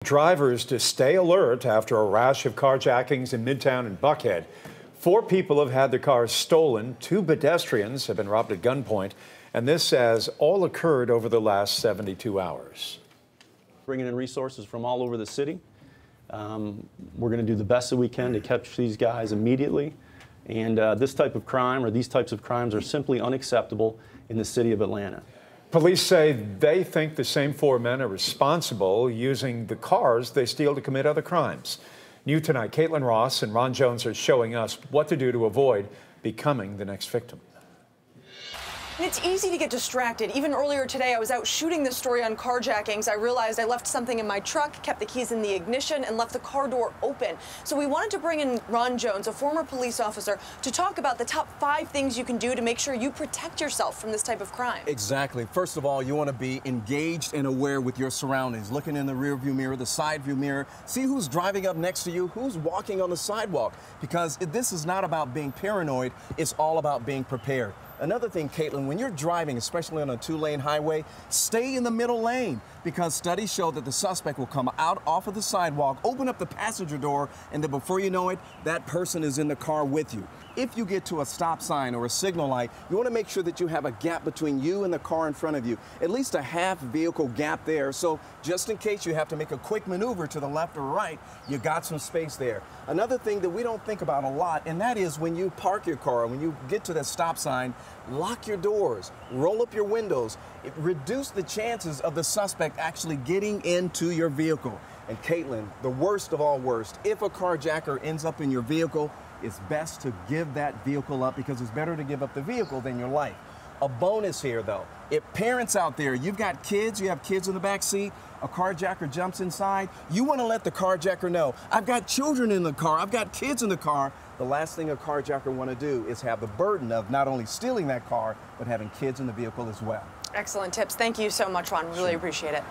Drivers to stay alert after a rash of carjackings in Midtown and Buckhead. 4 people have had their cars stolen. 2 pedestrians have been robbed at gunpoint. And this has all occurred over the last 72 hours. Bringing in resources from all over the city. We're going to do the best that we can to catch these guys immediately. And this type of crime, or these types of crimes, are simply unacceptable in the city of Atlanta. Police say they think the same 4 men are responsible, using the cars they steal to commit other crimes. New tonight, Caitlin Ross and Ron Jones are showing us what to do to avoid becoming the next victim. And it's easy to get distracted. Even earlier today, I was out shooting this story on carjackings. I realized I left something in my truck, kept the keys in the ignition, and left the car door open. So we wanted to bring in Ron Jones, a former police officer, to talk about the top 5 things you can do to make sure you protect yourself from this type of crime. Exactly. First of all, you want to be engaged and aware with your surroundings. Looking in the rear view mirror, the side view mirror. See who's driving up next to you, who's walking on the sidewalk. Because this is not about being paranoid, it's all about being prepared. Another thing, Caitlin, when you're driving, especially on a 2-lane highway, stay in the middle lane, because studies show that the suspect will come out off of the sidewalk, open up the passenger door, and then before you know it, that person is in the car with you. If you get to a stop sign or a signal light, you want to make sure that you have a gap between you and the car in front of you, at least a half vehicle gap there. So just in case you have to make a quick maneuver to the left or right, you got some space there. Another thing that we don't think about a lot, and that is when you park your car, when you get to that stop sign, lock your doors, roll up your windows. It reduces the chances of the suspect actually getting into your vehicle. And Caitlin, the worst of all worst, if a carjacker ends up in your vehicle, it's best to give that vehicle up, because it's better to give up the vehicle than your life. A bonus here, though, if parents out there, you've got kids, you have kids in the back seat, a carjacker jumps inside, you want to let the carjacker know, I've got children in the car, I've got kids in the car. The last thing a carjacker want to do is have the burden of not only stealing that car, but having kids in the vehicle as well. Excellent tips. Thank you so much, Ron. Really appreciate it.